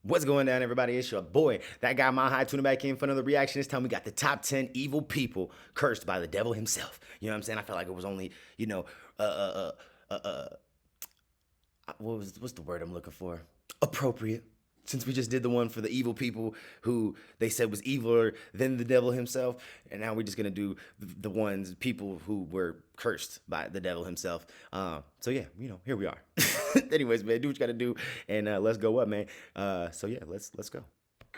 What's going down, everybody? It's your boy, that guy Mile High, tuning back in for another reaction. This time we got the top 10 evil people cursed by the devil himself. You know what I'm saying? I felt like it was only, what's the word I'm looking for? Appropriate. Since we just did the one for the evil people who they said was eviler than the devil himself, and now we're just gonna do the people who were cursed by the devil himself. So yeah, here we are. Anyways, man, do what you gotta do, and let's go up, man. So yeah, let's go.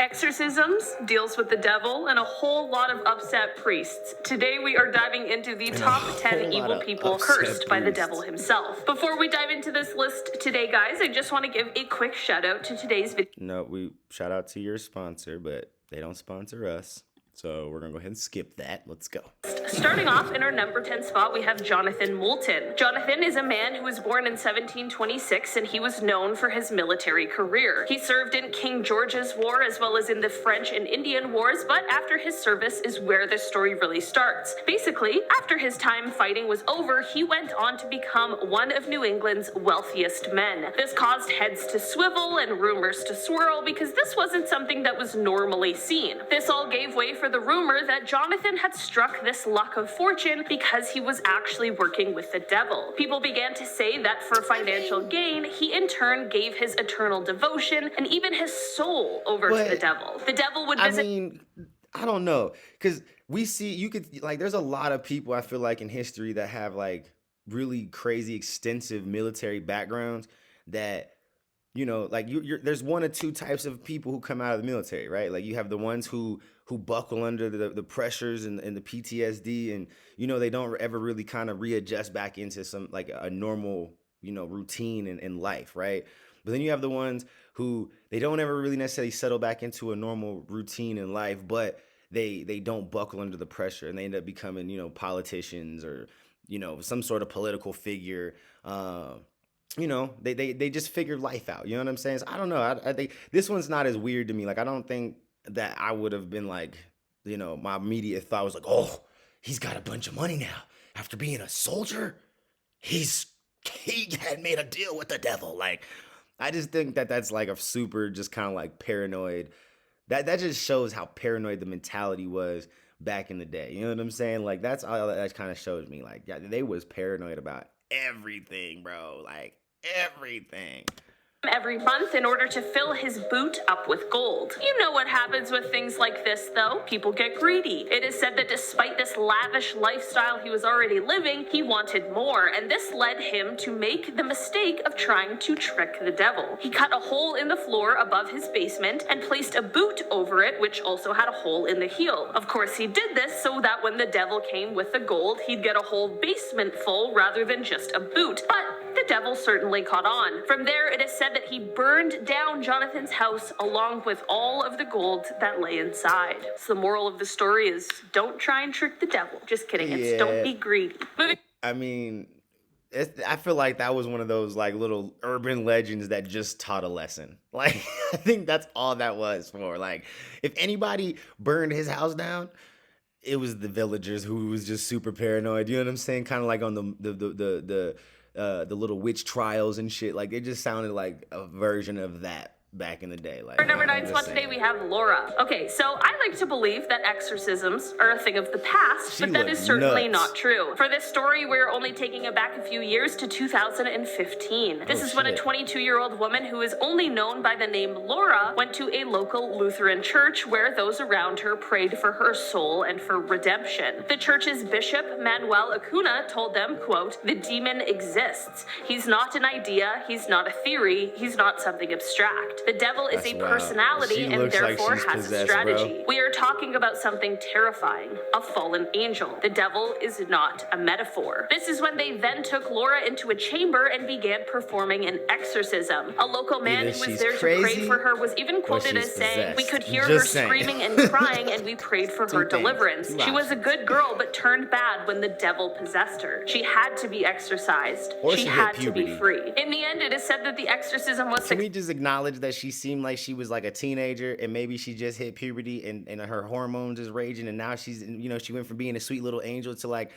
Exorcisms, deals with the devil, and a whole lot of upset priests. Today we are diving into the top 10 evil people cursed by the devil himself. Before we dive into this list today, guys, I just want to give a quick shout out to today's video. No, we shout out to your sponsor, but they don't sponsor us. So we're gonna go ahead and skip that. Let's go. Starting off in our number 10 spot, we have Jonathan Moulton. Jonathan is a man who was born in 1726, and he was known for his military career. He served in King George's War as well as in the French and Indian Wars, but after his service is where the story really starts. Basically, after his time fighting was over, he went on to become one of New England's wealthiest men. This caused heads to swivel and rumors to swirl because this wasn't something that was normally seen. This all gave way for the rumor that Jonathan had struck this luck of fortune because he was actually working with the devil. People began to say that for financial gain, he in turn gave his eternal devotion and even his soul over to the devil. The devil would visit. I mean, I don't know, because there's a lot of people I feel like in history that have like really crazy, extensive military backgrounds that, there's one or two types of people who come out of the military, right? Like you have the ones who buckle under the pressures and the PTSD, and they don't ever really kind of readjust back into some like a normal routine in life, right? But then you have the ones who they don't ever really necessarily settle back into a normal routine in life, but they don't buckle under the pressure, and they end up becoming politicians or some sort of political figure. They just figured life out. You know what I'm saying? So I don't know. I think this one's not as weird to me. Like, I don't think that I would have been like, my immediate thought was like, oh, he's got a bunch of money now. After being a soldier, he had made a deal with the devil. Like, I just think that that's like a super just kind of like paranoid. That just shows how paranoid the mentality was back in the day. You know what I'm saying? Like, that's all that kind of shows me. Like, yeah, they was paranoid about everything, bro. Like, everything. Every month in order to fill his boot up with gold. You know what happens with things like this, though. People get greedy. It is said that despite this lavish lifestyle he was already living, he wanted more, and this led him to make the mistake of trying to trick the devil. He cut a hole in the floor above his basement and placed a boot over it, which also had a hole in the heel. Of course, he did this so that when the devil came with the gold, he'd get a whole basement full rather than just a boot. But the devil certainly caught on. From there, it is said that he burned down Jonathan's house along with all of the gold that lay inside. So the moral of the story is don't try and trick the devil. Just kidding. It's don't be greedy. I mean, I feel like that was one of those like little urban legends that just taught a lesson. Like, I think that's all that was for. Like, if anybody burned his house down, it was the villagers who was just super paranoid. You know what I'm saying? Kind of like on the little witch trials and shit. Like, it just sounded like a version of that back in the day. Like, our number 9 spot today, we have Laura. Okay, so I like to believe that exorcisms are a thing of the past, but that is certainly not true. For this story, we're only taking it back a few years to 2015. This is when a 22-year-old woman who is only known by the name Laura went to a local Lutheran church where those around her prayed for her soul and for redemption. The church's bishop, Manuel Acuna, told them, quote, "The demon exists. He's not an idea, he's not a theory, he's not something abstract. The devil is a personality and therefore has a strategy. Bro. We are talking about something terrifying, a fallen angel. The devil is not a metaphor." This is when they then took Laura into a chamber and began performing an exorcism. A local man who was there to pray for her was even quoted as saying, "We could hear her screaming and crying and we prayed for her deliverance. She was a good girl but turned bad when the devil possessed her. She had to be exorcised. She had to be free." In the end, it is said that the exorcism was... Can we just acknowledge that she seemed like she was like a teenager, and maybe she just hit puberty and her hormones is raging, and now she's, she went from being a sweet little angel to like,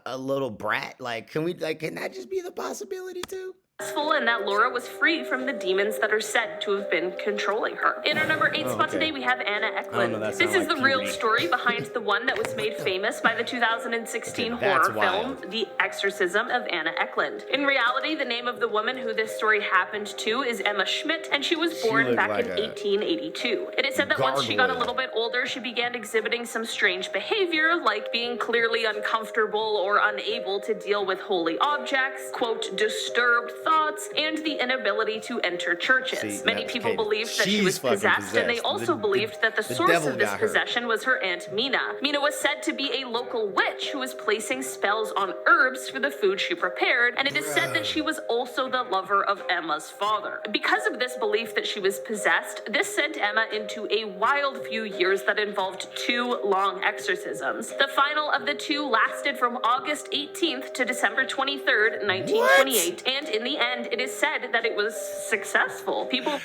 a little brat? Like, can that just be the possibility too? And that Laura was free from the demons that are said to have been controlling her. In our number 8 spot today, we have Anna Eklund. This is the real story behind the one that was made famous by the 2016 horror film, The Exorcism of Anna Eklund. In reality, the name of the woman who this story happened to is Emma Schmidt, and she was born back in 1882. It is said that once she got a little bit older, she began exhibiting some strange behavior, like being clearly uncomfortable or unable to deal with holy objects, quote, disturbed thoughts, and the inability to enter churches. Many people believed that she was possessed, and they also believed that the source of this possession was her Aunt Mina. Mina was said to be a local witch who was placing spells on herbs for the food she prepared, and it is said that she was also the lover of Emma's father. Because of this belief that she was possessed, this sent Emma into a wild few years that involved 2 long exorcisms. The final of the 2 lasted from August 18th to December 23rd, 1928, and in the end, it is said that it was successful. People...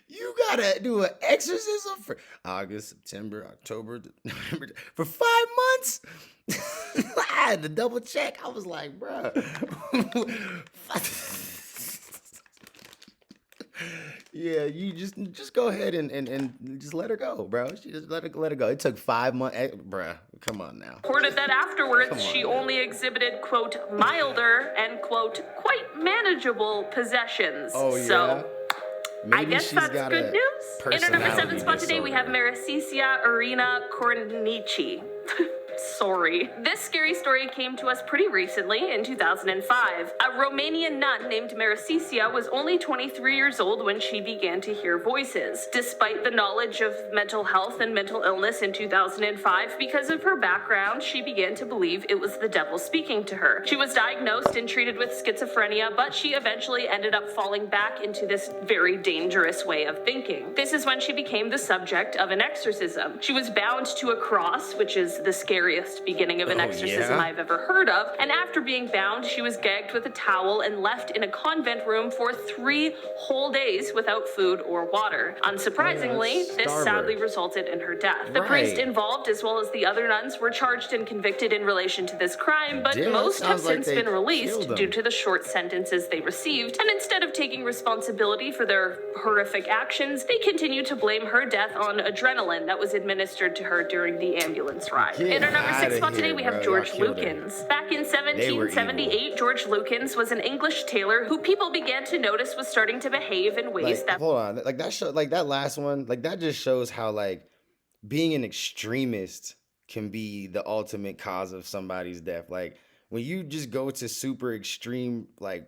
You gotta do an exorcism for August, September, October, November, for 5 months? I had to double check. I was like, bruh. Yeah, you just go ahead and just let her go, bro. She just let her go. It took 5 months, bruh. Come on now. Reported that afterwards she only exhibited, quote, milder and, quote, quite manageable possessions. Oh, yeah? So, maybe I guess that's good news. In our number 7 spot today, we have Marissa Irina Kornichi. Sorry. This scary story came to us pretty recently, in 2005. A Romanian nun named Marissa was only 23 years old when she began to hear voices. Despite the knowledge of mental health and mental illness in 2005, because of her background, she began to believe it was the devil speaking to her. She was diagnosed and treated with schizophrenia, but she eventually ended up falling back into this very dangerous way of thinking. This is when she became the subject of an exorcism. She was bound to a cross, which is the scariest beginning of an exorcism I've ever heard of, and after being bound, she was gagged with a towel and left in a convent room for 3 whole days without food or water. Unsurprisingly, this sadly resulted in her death. The priest involved, as well as the other nuns, were charged and convicted in relation to this crime, but most have since been released due to the short sentences they received, and instead of taking responsibility for their horrific actions, they continue to blame her death on adrenaline that was administered to her during the ambulance ride. In our number 6 spot today, we have George Lukens. Back in 1778, George Lukens was an English tailor who people began to notice was starting to behave in ways that... Hold on. Like that last one, like that just shows how like being an extremist can be the ultimate cause of somebody's death. Like when you just go to super extreme like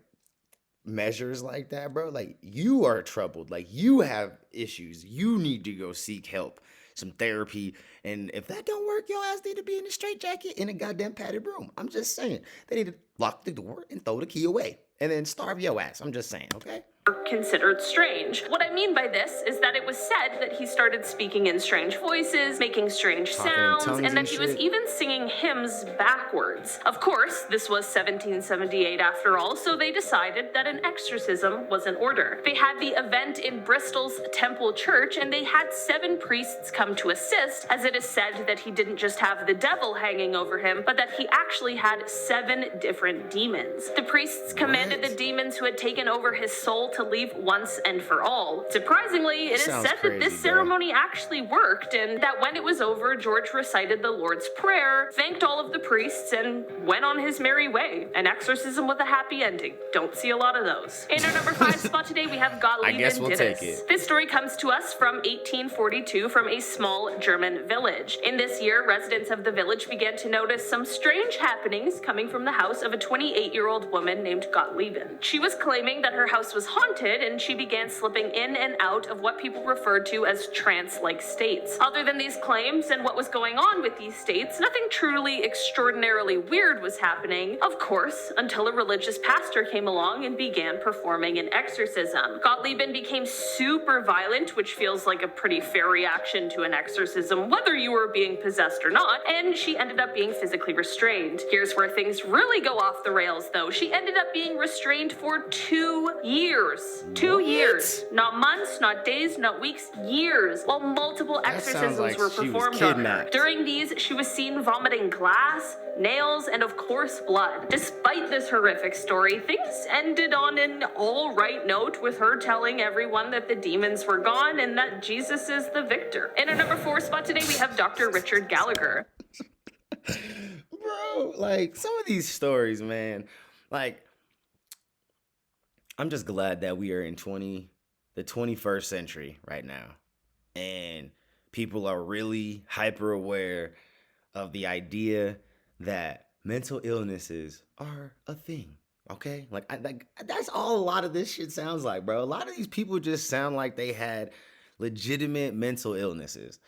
measures like that, bro, like you are troubled. Like you have issues. You need to go seek help, some therapy. And if that don't work, your ass need to be in a straitjacket in a goddamn padded room. I'm just saying. They need to lock the door and throw the key away and then starve your ass. I'm just saying, okay? Considered strange. What I mean by this is that it was said that he started speaking in strange voices, making strange sounds, and that he was even singing hymns backwards. Of course, this was 1778 after all, so they decided that an exorcism was in order. They had the event in Bristol's Temple Church, and they had 7 priests come to assist, as it is said that he didn't just have the devil hanging over him, but that he actually had 7 different demons. The priests commanded the demons who had taken over his soul to leave once and for all. Surprisingly, it is said that this ceremony actually worked, and that when it was over, George recited the Lord's Prayer, thanked all of the priests, and went on his merry way. An exorcism with a happy ending. Don't see a lot of those. In our number 5 spot today, we have Gottlieb and Dennis. This story comes to us from 1842 from a small German village. In this year, residents of the village began to notice some strange happenings coming from the house of a 28-year-old woman named Gottlieben. She was claiming that her house was haunted, and she began slipping in and out of what people referred to as trance-like states. Other than these claims and what was going on with these states, nothing truly extraordinarily weird was happening, of course, until a religious pastor came along and began performing an exorcism. Gottlieben became super violent, which feels like a pretty fair reaction to an exorcism, whether whether you were being possessed or not, and she ended up being physically restrained. Here's where things really go off the rails, though. She ended up being restrained for 2 years. 2 years. Not months, not days, not weeks, years, while multiple exorcisms were performed on her. During these, she was seen vomiting glass, nails, and of course blood. Despite this horrific story, things ended on an alright note, with her telling everyone that the demons were gone and that Jesus is the victor. In our number 4 spot today, we have Dr. Richard Gallagher. Bro, like, some of these stories, man, like, I'm just glad that we are in the 21st century right now, and people are really hyper aware of the idea that mental illnesses are a thing. Okay, like that's all a lot of this shit sounds like, bro. A lot of these people just sound like they had legitimate mental illnesses.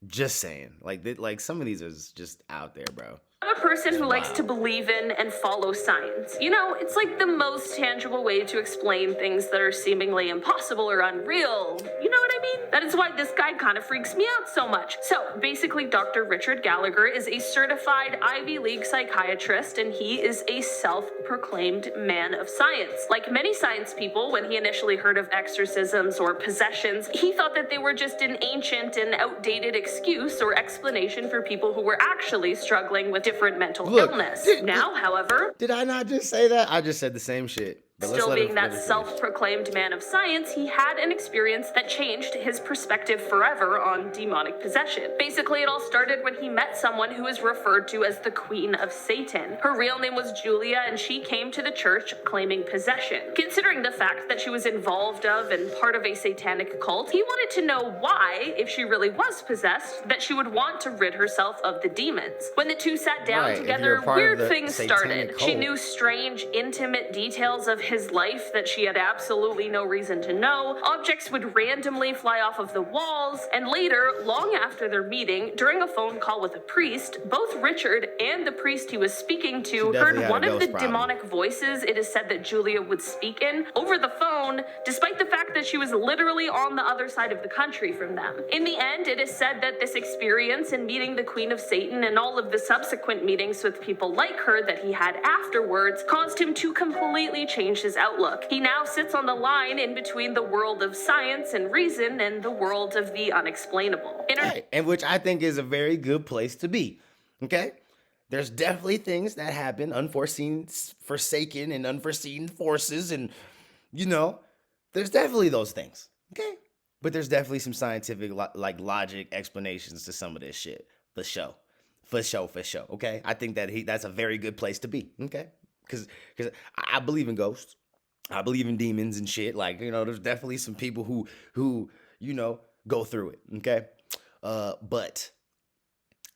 Just saying, like some of these are just out there, bro. I'm a person who likes to believe in and follow science. You know, it's like the most tangible way to explain things that are seemingly impossible or unreal. You know what I mean? That is why this guy kind of freaks me out so much. So, basically, Dr. Richard Gallagher is a certified Ivy League psychiatrist, and he is a self-proclaimed man of science. Like many science people, when he initially heard of exorcisms or possessions, he thought that they were just an ancient and outdated excuse or explanation for people who were actually struggling with different mental illness. Now, however... Did I not just say that? I just said the same shit. Still being that self-proclaimed man of science, he had an experience that changed his perspective forever on demonic possession. Basically, it all started when he met someone who is referred to as the Queen of Satan. Her real name was Julia, and she came to the church claiming possession. Considering the fact that she was involved of and part of a satanic cult, he wanted to know why, if she really was possessed, that she would want to rid herself of the demons. When the two sat down together, weird things started. She knew strange, intimate details of his life that she had absolutely no reason to know. Objects would randomly fly off of the walls, and later, long after their meeting, during a phone call with a priest, both Richard and the priest he was speaking to heard one of the demonic voices it is said that Julia would speak in over the phone, despite the fact that she was literally on the other side of the country from them. In the end, it is said that this experience in meeting the Queen of Satan and all of the subsequent meetings with people like her that he had afterwards caused him to completely change his outlook. He now sits on the line in between the world of science and reason and the world of the unexplainable. And which I think is a very good place to be. Okay? There's definitely things that happen, unforeseen, forsaken, and unforeseen forces, and, you know, there's definitely those things. Okay? But there's definitely some scientific, logic explanations to some of this shit. For sure. Okay? I think that's a very good place to be. Okay? Because I believe in ghosts. I believe in demons and shit. Like, you know, there's definitely some people who you know, go through it. Okay? But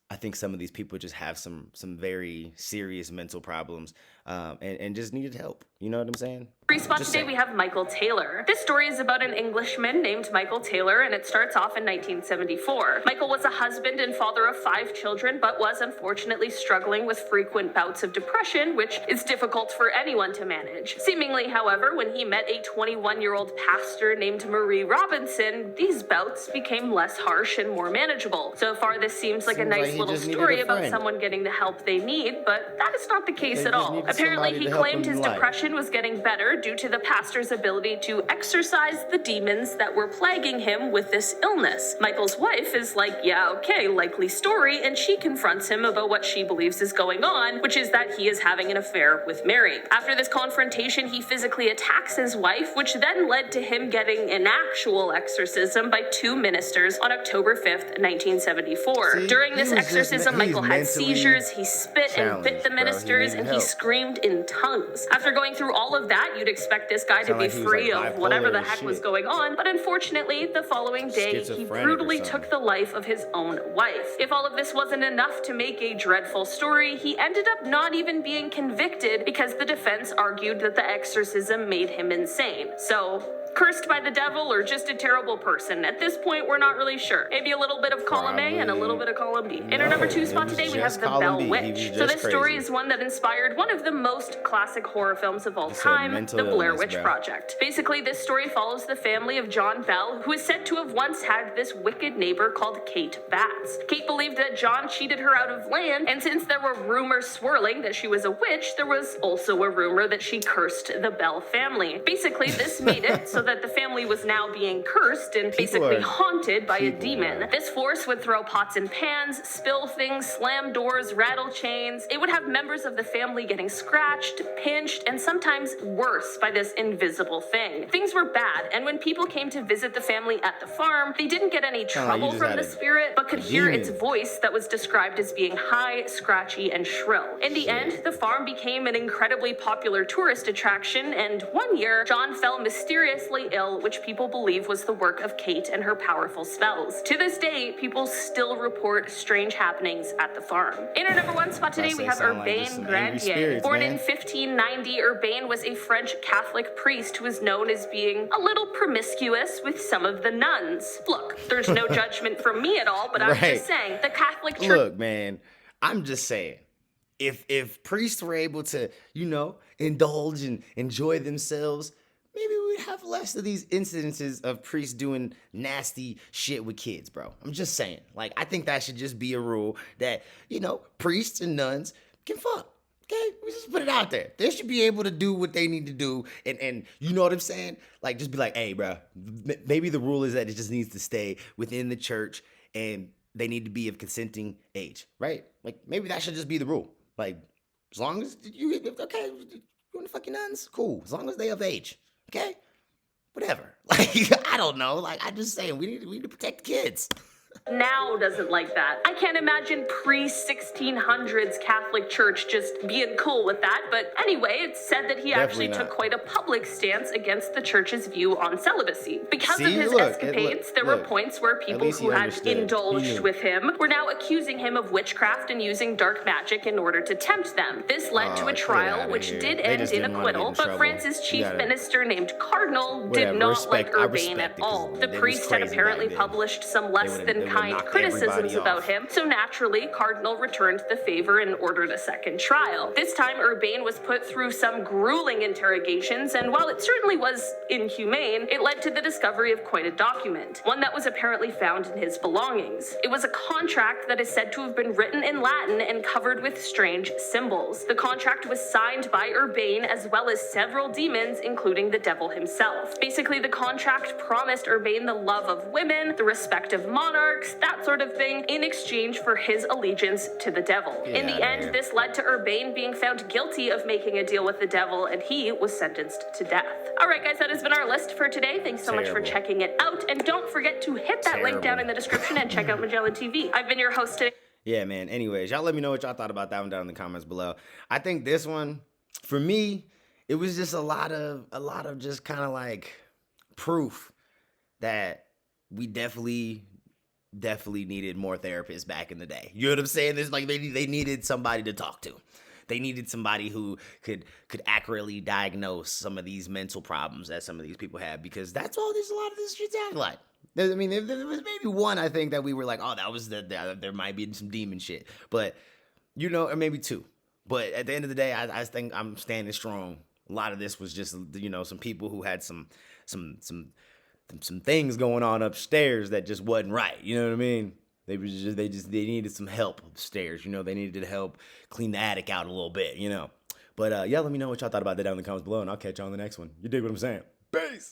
I think some of these people just have some very serious mental problems, and just needed help. You know what I'm saying? Spot today we have Michael Taylor. This story is about an Englishman named Michael Taylor, and it starts off in 1974. Michael was a husband and father of 5 children, but was unfortunately struggling with frequent bouts of depression, which is difficult for anyone to manage. Seemingly, however, when he met a 21-year-old pastor named Marie Robinson, these bouts became less harsh and more manageable. So far, this seems like a nice little story about someone getting the help they need, but that is not the case at all. Apparently, he claimed his depression was getting better due to the pastor's ability to exorcise the demons that were plaguing him with this illness. Michael's wife is like, yeah, okay, likely story, and she confronts him about what she believes is going on, which is that he is having an affair with Mary. After this confrontation, he physically attacks his wife, which then led to him getting an actual exorcism by 2 ministers on October 5th, 1974. During this exorcism, Michael had seizures, he spit and bit the ministers, and he screamed in tongues. After going through all of that, you'd expect this guy to be free of whatever the heck was going on, but unfortunately, the following day, he brutally took the life of his own wife. If all of this wasn't enough to make a dreadful story, he ended up not even being convicted because the defense argued that the exorcism made him insane. So, cursed by the devil or just a terrible person? At this point, we're not really sure. Maybe a little bit of column A and a little bit of column B. In our number 2 spot today, we have The Bell Witch. So this story is one that inspired one of the most classic horror films of of all time, mental the Blair illness, Witch bro. Project. Basically, this story follows the family of John Bell, who is said to have once had this wicked neighbor called Kate Batts. Kate believed that John cheated her out of land, and since there were rumors swirling that she was a witch, there was also a rumor that she cursed the Bell family. Basically, this made it so that the family was now being cursed and basically haunted by a demon. This force would throw pots and pans, spill things, slam doors, rattle chains. It would have members of the family getting scratched, pinched, and sometimes worse by this invisible thing. Things were bad, and when people came to visit the family at the farm, they didn't get any trouble from the spirit, but could hear its voice that was described as being high, scratchy, and shrill. In the end, the farm became an incredibly popular tourist attraction, and one year, John fell mysteriously ill, which people believe was the work of Kate and her powerful spells. To this day, people still report strange happenings at the farm. In our number one spot today, we have Urbain Grandier. Born in 1590, Urbain was a French Catholic priest who was known as being a little promiscuous with some of the nuns. Look, there's no judgment from me at all, but I'm just saying, the Catholic Church... Look, man, I'm just saying, if priests were able to, indulge and enjoy themselves, maybe we'd have less of these incidences of priests doing nasty shit with kids, bro. I'm just saying. Like, I think that should just be a rule that, priests and nuns can fuck. Okay? We just put it out there. They should be able to do what they need to do. And you know what I'm saying? Like, just be like, hey, bro, maybe the rule is that it just needs to stay within the church and they need to be of consenting age, right? Like, maybe that should just be the rule. Like, as long as you want to fuck your nuns? Cool. As long as they of age. Okay? Whatever. Like, I don't know. Like, I'm just saying, we need to protect the kids. Now doesn't like that. I can't imagine pre-1600s Catholic Church just being cool with that, but anyway, it's said that he actually took quite a public stance against the church's view on celibacy. Because of his escapades, there were points where people who had indulged with him were now accusing him of witchcraft and using dark magic in order to tempt them. This led to a trial which did end in acquittal, but France's chief minister named Cardinal did not like Urbain at all. The priest had apparently published some less than kind criticisms about him, so naturally, Cardinal returned the favor and ordered a second trial. This time, Urbain was put through some grueling interrogations, and while it certainly was inhumane, it led to the discovery of quite a document, one that was apparently found in his belongings. It was a contract that is said to have been written in Latin and covered with strange symbols. The contract was signed by Urbain as well as several demons, including the devil himself. Basically, the contract promised Urbain the love of women, the respect of monarchs, that sort of thing, in exchange for his allegiance to the devil. In the end, this led to Urbain being found guilty of making a deal with the devil, and he was sentenced to death. Alright guys, that has been our list for today. Thanks so much for checking it out, and don't forget to hit that link down in the description and check out Magellan TV. I've been your host today. Yeah, man. Anyways, y'all let me know what y'all thought about that one down in the comments below. I think this one, for me, it was just a lot of just kind of like proof that we definitely needed more therapists back in the day. You know what I'm saying? It's like they needed somebody to talk to. They needed somebody who could accurately diagnose some of these mental problems that some of these people have, because that's all a lot of this shit sounds like. I mean, there was maybe one, I think, that we were like, oh, that was there might be some demon shit. But, or maybe two. But at the end of the day, I think I'm standing strong. A lot of this was just, some people who had some things going on upstairs that just wasn't right. You know what I mean? They needed some help upstairs. They needed to help clean the attic out a little bit, But yeah, let me know what y'all thought about that down in the comments below, and I'll catch y'all on the next one. You dig what I'm saying? Peace!